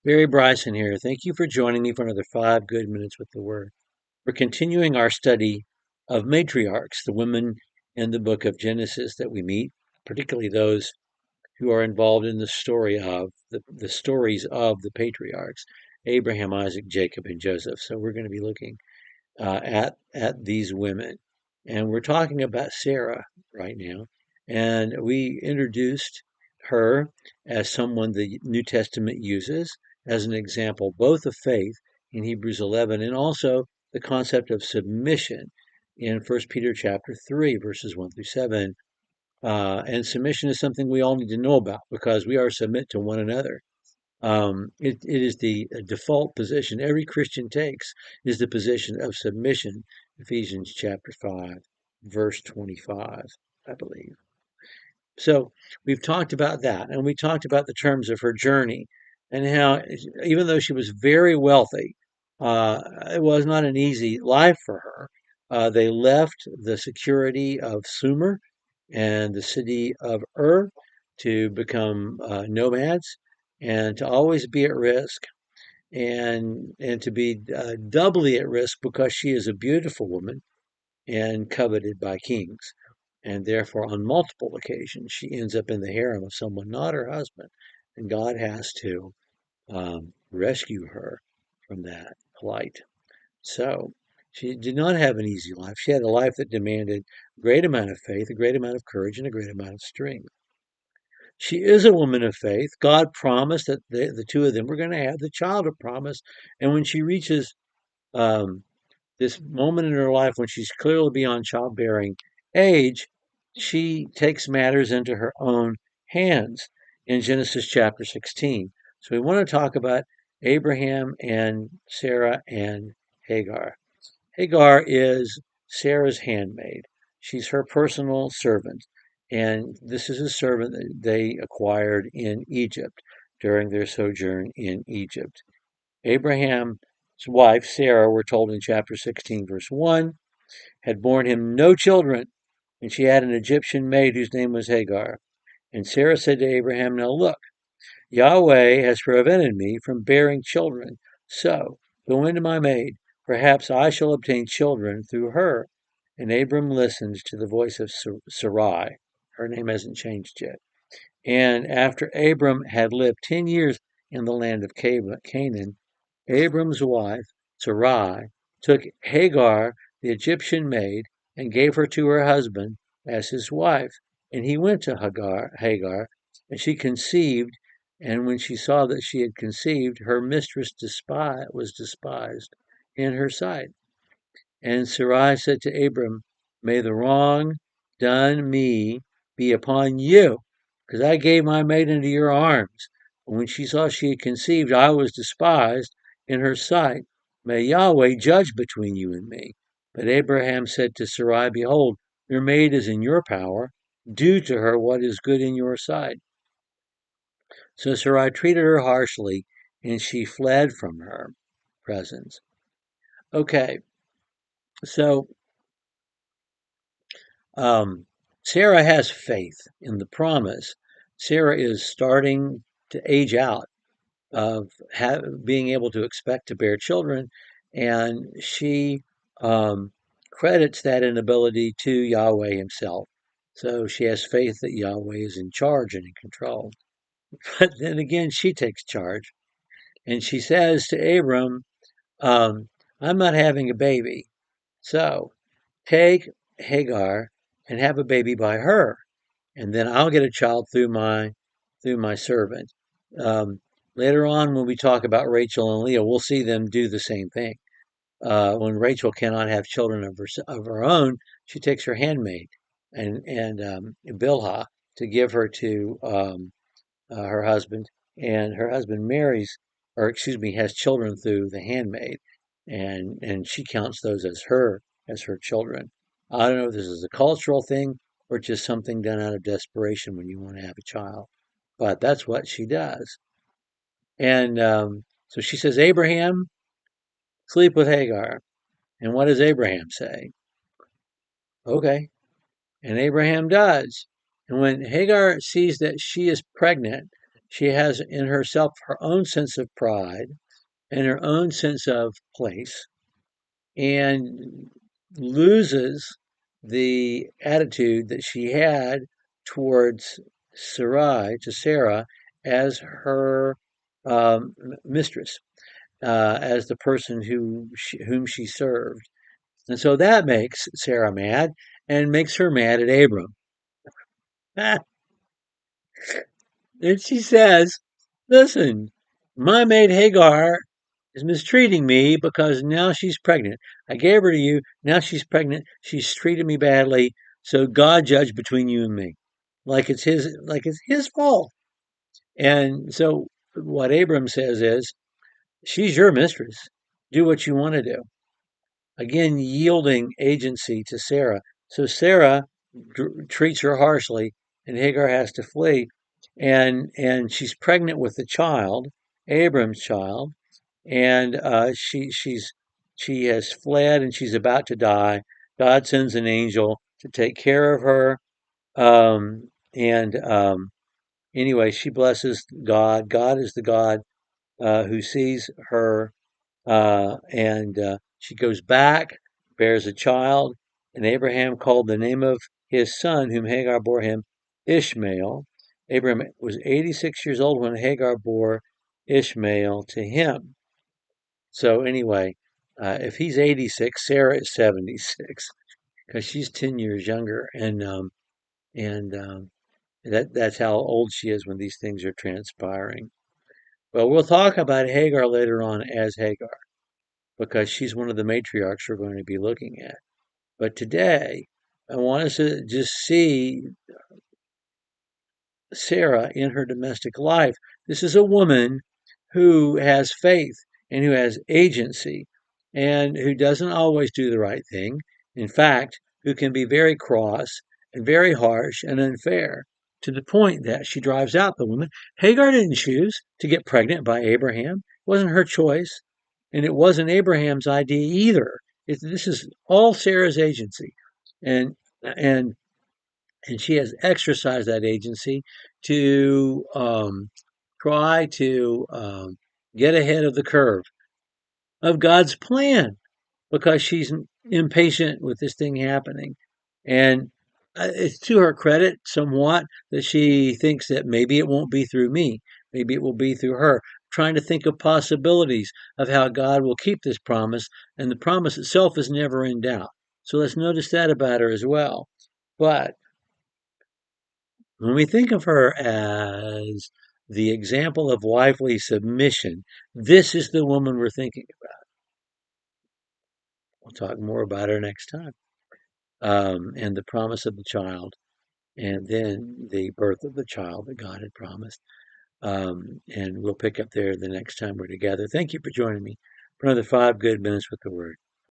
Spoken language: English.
Barry Bryson here. Thank you for joining me for another 5 good minutes with the Word. We're continuing our study of matriarchs, the women in the book of Genesis that we meet, particularly those who are involved in the stories of the patriarchs, Abraham, Isaac, Jacob, and Joseph. So we're going to be looking at these women, and we're talking about Sarah right now. And we introduced her as someone the New Testament uses as an example, both of faith in Hebrews 11, and also the concept of submission in 1 Peter chapter 3, verses 1 through 7. And submission is something we all need to know about because we are submit to one another. It is the default position every Christian takes is the position of submission. Ephesians chapter 5, verse 25, I believe. So we've talked about that, and we talked about the terms of her journey and how, even though she was very wealthy, it was not an easy life for her. They left the security of Sumer and the city of Ur to become nomads and to always be at risk and to be doubly at risk because she is a beautiful woman and coveted by kings. And therefore, on multiple occasions, she ends up in the harem of someone not her husband. And God has to rescue her from that plight. So she did not have an easy life. She had a life that demanded a great amount of faith, a great amount of courage, and a great amount of strength. She is a woman of faith. God promised that the two of them were going to have the child of promise. And when she reaches um, this moment in her life when she's clearly beyond childbearing age, she takes matters into her own hands in Genesis chapter 16. So we want to talk about Abraham and Sarah and Hagar. Hagar is Sarah's handmaid. She's her personal servant. And this is a servant that they acquired in Egypt during their sojourn in Egypt. Abraham's wife, Sarah, we're told in chapter 16, verse 1, had borne him no children, and she had an Egyptian maid whose name was Hagar. And Sarah said to Abraham, Now look, Yahweh has prevented me from bearing children. So go into my maid. Perhaps I shall obtain children through her. And Abram listened to the voice of Sarai. Her name hasn't changed yet. And after Abram had lived 10 years in the land of Canaan, Abram's wife, Sarai, took Hagar, the Egyptian maid, and gave her to her husband as his wife. And he went to Hagar, and she conceived. And when she saw that she had conceived, her mistress was despised in her sight. And Sarai said to Abram, May the wrong done me be upon you, because I gave my maid into your arms. And when she saw she had conceived, I was despised in her sight. May Yahweh judge between you and me. But Abraham said to Sarai, Behold, your maid is in your power. Do to her what is good in your sight. So Sarai treated her harshly, and she fled from her presence. Okay, so Um, Sarah has faith in the promise. Sarah is starting to age out of being able to expect to bear children, and she credits that inability to Yahweh himself. So she has faith that Yahweh is in charge and in control. But then again, she takes charge, and she says to Abram, I'm not having a baby. So take Hagar and have a baby by her, and then I'll get a child through my servant. Um, Later on, when we talk about Rachel and Leah, we'll see them do the same thing. When Rachel cannot have children of her own, she takes her handmaid and Bilhah to give her to her husband, and her husband marries, or excuse me, has children through the handmaid, and she counts those as her children. I don't know if this is a cultural thing or just something done out of desperation when you want to have a child, but that's what she does. And so she says, Abraham, sleep with Hagar. And what does Abraham say? Okay. And Abraham does. And when Hagar sees that she is pregnant, she has in herself her own sense of pride and her own sense of place, and loses the attitude that she had towards Sarah, as her mistress, as the person whom she served. And so that makes Sarah mad and makes her mad at Abram. And she says, listen, my maid Hagar is mistreating me because now she's pregnant. I gave her to you. Now she's pregnant. She's treated me badly. So God judge between you and me. Like it's his fault. And so what Abram says is, she's your mistress. Do what you want to do. Again, yielding agency to Sarah. So Sarah treats her harshly, and Hagar has to flee, and she's pregnant with the child, Abram's child, and she has fled and she's about to die. God sends an angel to take care of her, and anyway, she blesses God. God is the God who sees her, and she goes back, bears a child, and Abraham called the name of his son, whom Hagar bore him, Ishmael. Abraham was 86 years old when Hagar bore Ishmael to him. So anyway, if he's 86, Sarah is 76 because she's 10 years younger, and that's how old she is when these things are transpiring. Well, we'll talk about Hagar later on as Hagar, because she's one of the matriarchs we're going to be looking at. But today, I want us to just see Sarah in her domestic life. This is a woman who has faith and who has agency and who doesn't always do the right thing. In fact, who can be very cross and very harsh and unfair, to the point that she drives out the woman. Hagar didn't choose to get pregnant by Abraham. It wasn't her choice, and it wasn't Abraham's idea either. This is all Sarah's agency. And and and she has exercised that agency to try to get ahead of the curve of God's plan, because she's impatient with this thing happening. And it's to her credit somewhat that she thinks that maybe it won't be through me, maybe it will be through her, trying to think of possibilities of how God will keep this promise, and the promise itself is never in doubt. So let's notice that about her as well. But when we think of her as the example of wifely submission, this is the woman we're thinking about. We'll talk more about her next time. And the promise of the child, and then the birth of the child that God had promised. And we'll pick up there the next time we're together. Thank you for joining me for another 5 good minutes with the Word.